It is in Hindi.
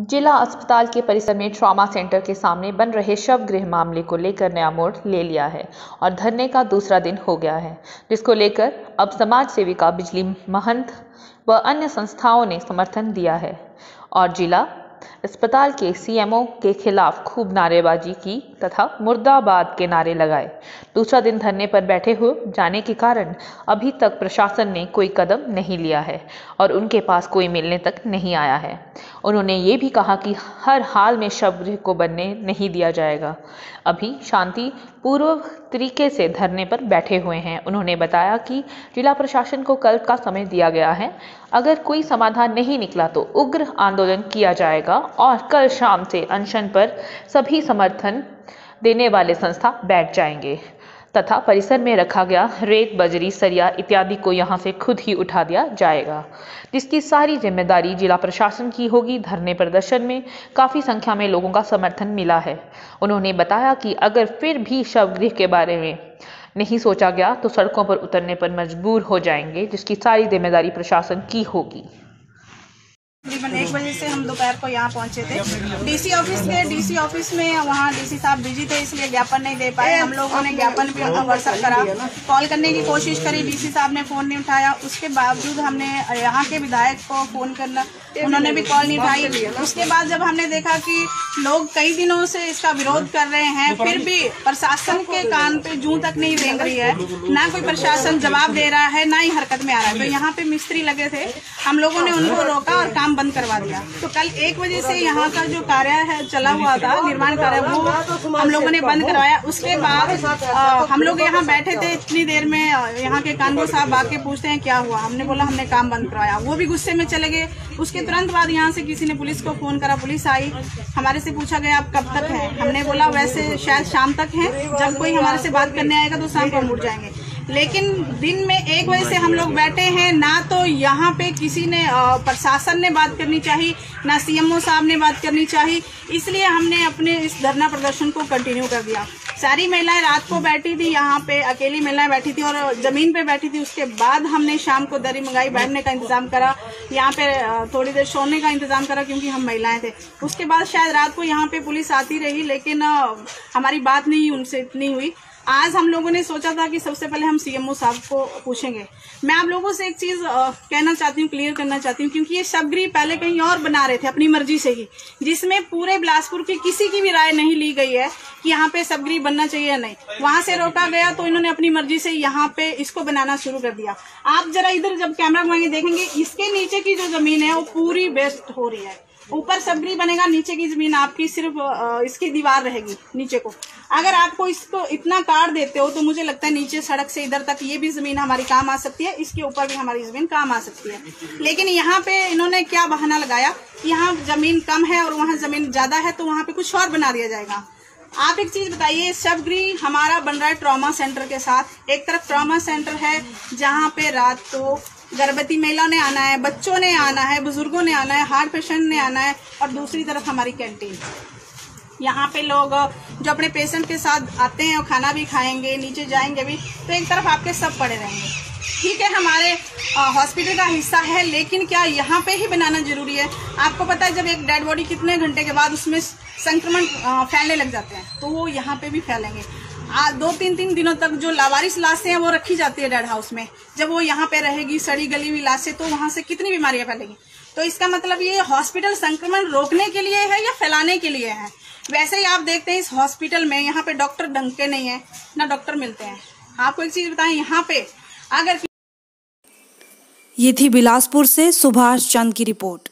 जिला अस्पताल के परिसर में ट्रॉमा सेंटर के सामने बन रहे शव गृह मामले को लेकर नया मोड़ ले लिया है और धरने का दूसरा दिन हो गया है, जिसको लेकर अब समाज सेविका, बिजली महंत व अन्य संस्थाओं ने समर्थन दिया है और जिला अस्पताल के सीएमओ के खिलाफ खूब नारेबाजी की तथा मुर्दाबाद के नारे लगाए। दूसरा दिन धरने पर बैठे हुए जाने के कारण अभी तक प्रशासन ने कोई कदम नहीं लिया है और उनके पास कोई मिलने तक नहीं आया है। उन्होंने ये भी कहा कि हर हाल में शवगृह को बनने नहीं दिया जाएगा। अभी शांति पूर्व तरीके से धरने पर बैठे हुए हैं। उन्होंने बताया कि जिला प्रशासन को कल का समय दिया गया है, अगर कोई समाधान नहीं निकला तो उग्र आंदोलन किया जाएगा और कल शाम से अनशन पर सभी समर्थन देने वाले संस्था बैठ जाएंगे तथा परिसर में रखा गया रेत, बजरी, सरिया इत्यादि को यहां से खुद ही उठा दिया जाएगा, जिसकी सारी जिम्मेदारी जिला प्रशासन की होगी। धरने प्रदर्शन में काफ़ी संख्या में लोगों का समर्थन मिला है। उन्होंने बताया कि अगर फिर भी शवगृह के बारे में नहीं सोचा गया तो सड़कों पर उतरने पर मजबूर हो जाएंगे, जिसकी सारी जिम्मेदारी प्रशासन की होगी। तकरीबन 1 बजे से हम दोपहर को यहाँ पहुँचे थे। डीसी ऑफिस गए, डीसी ऑफिस में वहाँ डीसी साहब बिजी थे, इसलिए ज्ञापन नहीं दे पाए। हम लोगों ने ज्ञापन भी व्हाट्सएप करा, कॉल करने की कोशिश करी, डीसी साहब ने फ़ोन नहीं उठाया। उसके बावजूद हमने यहाँ के विधायक को फ़ोन करना, उन्होंने भी कॉल नहीं उठाई। उसके बाद जब हमने देखा कि लोग कई दिनों से इसका विरोध कर रहे हैं, फिर भी प्रशासन के कान पे जूं तक नहीं रेंग रही है, ना कोई प्रशासन जवाब दे रहा है, ना ही हरकत में आ रहा है। तो यहाँ पे मिस्त्री लगे थे, हम लोगों ने उनको रोका और काम बंद करवा दिया। तो कल 1 बजे से यहाँ का जो कार्य है चला हुआ था, निर्माण कार्य, वो हम लोगों ने बंद करवाया। उसके बाद हम लोग यहाँ बैठे थे, इतनी देर में यहाँ के कानून साहब आके पूछते हैं क्या हुआ। हमने बोला हमने काम बंद करवाया, वो भी गुस्से में चले गए। उसके तुरंत बाद यहाँ से किसी ने पुलिस को फोन करा, पुलिस आई, हमारे से पूछा गया आप कब तक हैं। हमने बोला वैसे शायद शाम तक है, जब कोई हमारे से बात करने आएगा तो शाम को मुड़ जाएंगे। लेकिन दिन में 1 बजे से हम लोग बैठे हैं, ना तो यहाँ पे किसी ने प्रशासन ने बात करनी चाहिए, ना सीएमओ साहब ने बात करनी चाहिए। इसलिए हमने अपने इस धरना प्रदर्शन को कंटिन्यू कर दिया। सारी महिलाएं रात को बैठी थी, यहाँ पे अकेली महिलाएं बैठी थी और जमीन पे बैठी थी। उसके बाद हमने शाम को दरी मंगाई, बैठने का इंतजाम करा, यहाँ पे थोड़ी देर सोने का इंतजाम करा क्योंकि हम महिलाएं थे। उसके बाद शायद रात को यहाँ पे पुलिस आती रही, लेकिन हमारी बात नहीं उनसे इतनी हुई। आज हम लोगों ने सोचा था कि सबसे पहले हम सीएमओ साहब को पूछेंगे। मैं आप लोगों से एक चीज कहना चाहती हूँ, क्लियर करना चाहती हूँ, क्योंकि ये शवगृह पहले कहीं और बना रहे थे अपनी मर्जी से ही, जिसमें पूरे बिलासपुर की किसी की भी राय नहीं ली गई है कि यहाँ पे शवगृह बनना चाहिए या नहीं। वहां से रोका गया तो इन्होंने अपनी मर्जी से यहाँ पे इसको बनाना शुरू कर दिया। आप जरा इधर जब कैमरा घुमाएंगे देखेंगे, इसके नीचे की जो जमीन है वो पूरी वेस्ट हो रही है। ऊपर शवगृह बनेगा, नीचे की जमीन आपकी सिर्फ इसकी दीवार रहेगी नीचे को। अगर आपको इसको इतना काट देते हो तो मुझे लगता है नीचे सड़क से इधर तक ये भी जमीन हमारी काम आ सकती है, इसके ऊपर भी हमारी जमीन काम आ सकती है। लेकिन यहाँ पे इन्होंने क्या बहाना लगाया, यहाँ जमीन कम है और वहाँ जमीन ज्यादा है तो वहाँ पे कुछ और बना दिया जाएगा। आप एक चीज बताइए, शवगृह हमारा बन रहा है ट्रॉमा सेंटर के साथ। एक तरफ ट्रॉमा सेंटर है जहाँ पे रात को गर्भवती महिला ने आना है, बच्चों ने आना है, बुजुर्गों ने आना है, हार्ट पेशेंट ने आना है, और दूसरी तरफ हमारी कैंटीन। यहाँ पे लोग जो अपने पेशेंट के साथ आते हैं और खाना भी खाएंगे, नीचे जाएंगे भी, तो एक तरफ आपके सब पड़े रहेंगे। ठीक है, हमारे हॉस्पिटल का हिस्सा है, लेकिन क्या यहाँ पे ही बनाना जरूरी है? आपको पता है जब एक डेड बॉडी कितने घंटे के बाद उसमें संक्रमण फैलने लग जाते हैं, तो वो यहाँ पे भी फैलेंगे। 2-3 दिनों तक जो लावारिस लाशें हैं वो रखी जाती है डेड हाउस में, जब वो यहाँ पे रहेगी सड़ी गली हुई लाशें, तो वहां से कितनी बीमारियां फैलेंगी। तो इसका मतलब ये हॉस्पिटल संक्रमण रोकने के लिए है या फैलाने के लिए है? वैसे ही आप देखते हैं इस हॉस्पिटल में यहाँ पे डॉक्टर ढंग के नहीं है, ना डॉक्टर मिलते हैं। आपको एक चीज बताएं, यहाँ पे अगर ये थी बिलासपुर से सुभाष चंद की रिपोर्ट।